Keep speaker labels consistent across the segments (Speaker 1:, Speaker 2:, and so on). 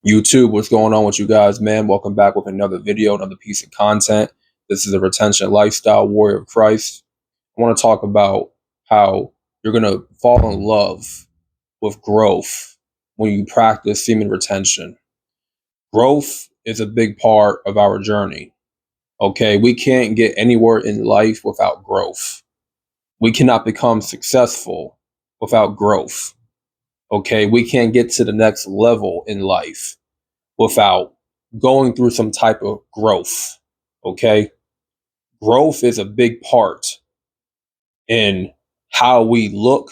Speaker 1: YouTube, what's going on with you guys, man? Welcome back with another video, another piece of content. This is a retention lifestyle warrior of Christ. I want to talk about how you're going to fall in love with growth when you practice semen retention. Growth is a big part of our journey. Okay, we can't get anywhere in life without growth. We cannot become successful without growth. Okay, we can't get to the next level in life without going through some type of growth. Okay. Growth is a big part in how we look,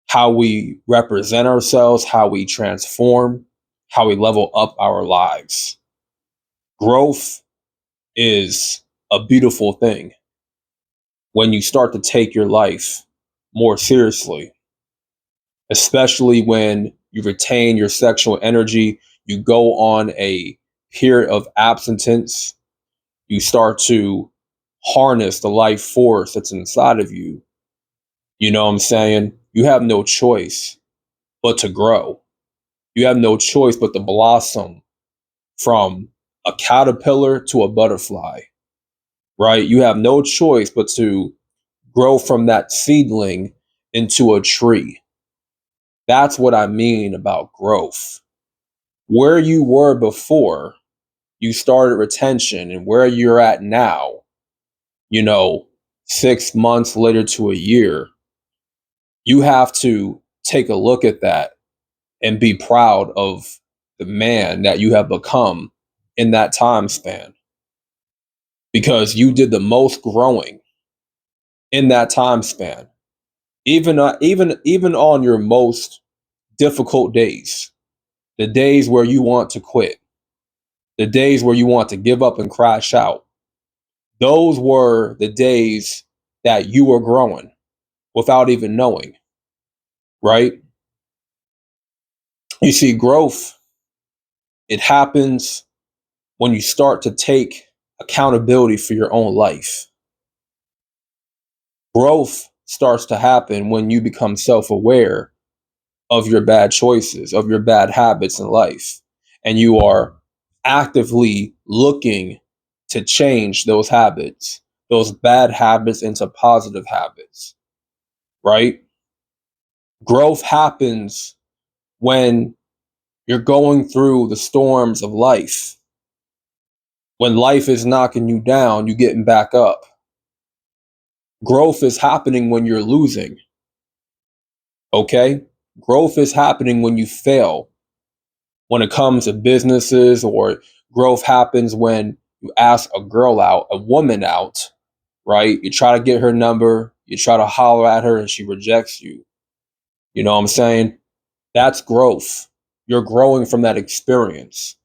Speaker 1: how we represent ourselves, how we transform, how we level up our lives. Growth is a beautiful thing when you start to take your life more seriously, especially when you retain your sexual energy, you go on a period of abstinence, you start to harness the life force that's inside of you. You know what I'm saying? You have no choice but to grow. You have no choice but to blossom from a caterpillar to a butterfly, right? You have no choice but to grow from that seedling into a tree. That's what I mean about growth. Where you were before you started retention and where you're at now, 6 months later to a year, you have to take a look at that and be proud of the man that you have become in that time span, because you did the most growing in that time span. Even on your most difficult days, the days where you want to quit, the days where you want to give up and crash out, those were the days that you were growing without even knowing, right? You see, growth, it happens when you start to take accountability for your own life. Growth starts to happen when you become self-aware of your bad choices, of your bad habits in life, and you are actively looking to change those habits, those bad habits into positive habits, right? Growth happens when you're going through the storms of life. When life is knocking you down, you're getting back up. Growth is happening when you're losing. Okay? Growth is happening when you fail. When it comes to businesses, or growth happens when you ask a girl out, a woman out, right? You try to get her number, you try to holler at her and she rejects you. You know what I'm saying? That's growth. You're growing from that experience.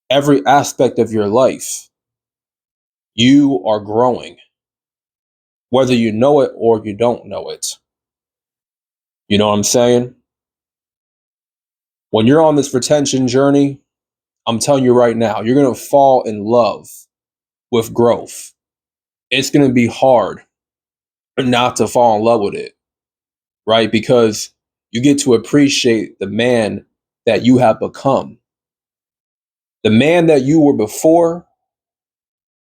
Speaker 1: Every aspect of your life, you are growing, whether you know it or you don't know it. You know what I'm saying? When you're on this retention journey, I'm telling you right now, you're going to fall in love with growth. It's going to be hard not to fall in love with it, right? Because you get to appreciate the man that you have become. The man that you were before,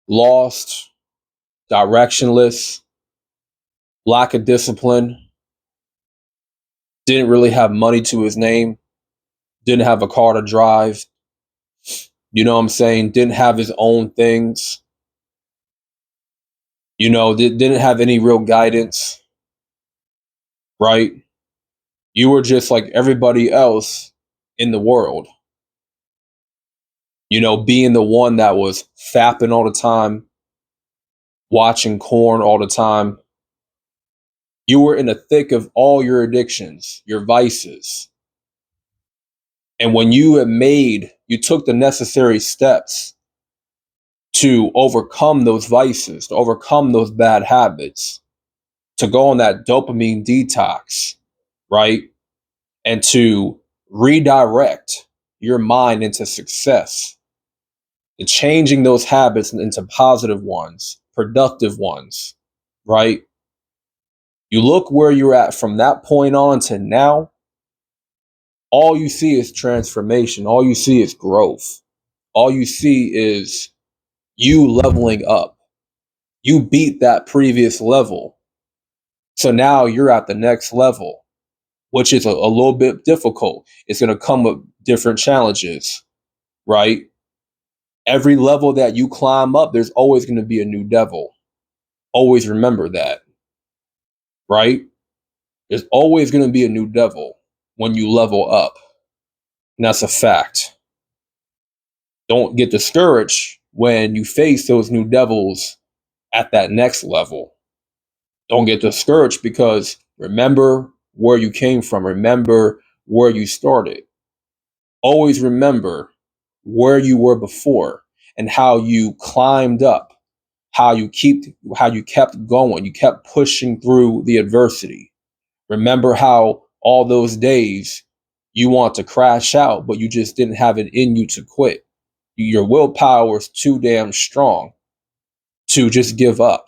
Speaker 1: lost, directionless, lack of discipline, didn't really have money to his name, didn't have a car to drive, you know what I'm saying? Didn't have his own things, didn't have any real guidance, right? You were just like everybody else in the world, being the one that was fapping all the time, watching corn all the time. You were in the thick of all your addictions, your vices. And when you took the necessary steps to overcome those vices, to overcome those bad habits, to go on that dopamine detox, right? And to redirect your mind into success, to changing those habits into positive ones, productive ones, right? You look where you're at from that point on to now, all you see is transformation. All you see is growth. All you see is you leveling up. You beat that previous level. So now you're at the next level, which is a little bit difficult. It's going to come with different challenges, right? Every level that you climb up, there's always going to be a new devil. Always remember that, right? There's always going to be a new devil when you level up. And that's a fact. Don't get discouraged when you face those new devils at that next level. Don't get discouraged because remember where you came from. Remember where you started. Always remember where you were before and how you climbed up, how you kept going. You kept pushing through the adversity. Remember how all those days you want to crash out, but you just didn't have it in you to quit. Your willpower is too damn strong to just give up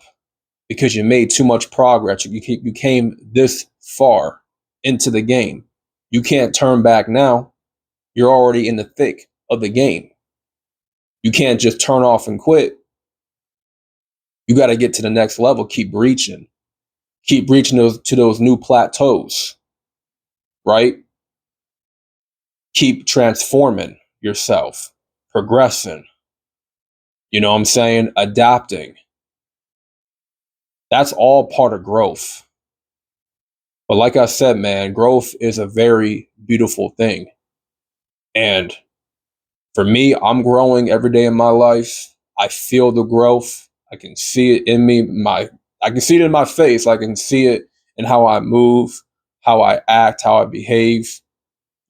Speaker 1: because you made too much progress. You came this far into the game. You can't turn back now. You're already in the thick of the game. You can't just turn off and quit. You got to get to the next level. Keep reaching those new plateaus, right? Keep transforming yourself, progressing. You know what I'm saying? Adapting. That's all part of growth. But like I said, man, growth is a very beautiful thing. And for me, I'm growing every day in my life. I feel the growth. I can see it in me. I can see it in my face. I can see it in how I move, how I act, how I behave.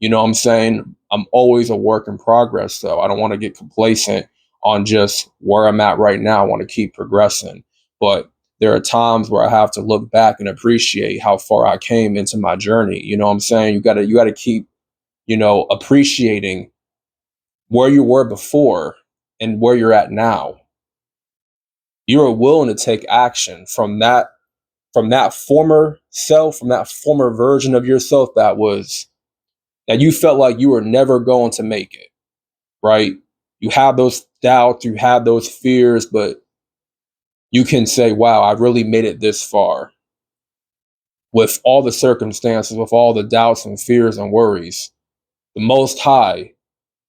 Speaker 1: You know what I'm saying? I'm always a work in progress, though. I don't want to get complacent on just where I'm at right now. I want to keep progressing. But there are times where I have to look back and appreciate how far I came into my journey. You know what I'm saying? You gotta keep, appreciating where you were before and where you're at now. You are willing to take action from that former self, from that former version of yourself that you felt like you were never going to make it, right? You have those doubts, you have those fears, but you can say, wow, I really made it this far. With all the circumstances, with all the doubts and fears and worries, the Most High,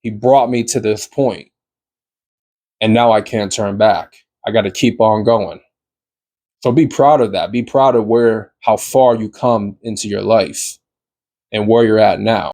Speaker 1: He brought me to this point, and now I can't turn back. I got to keep on going. So be proud of that. Be proud of how far you come into your life and where you're at now.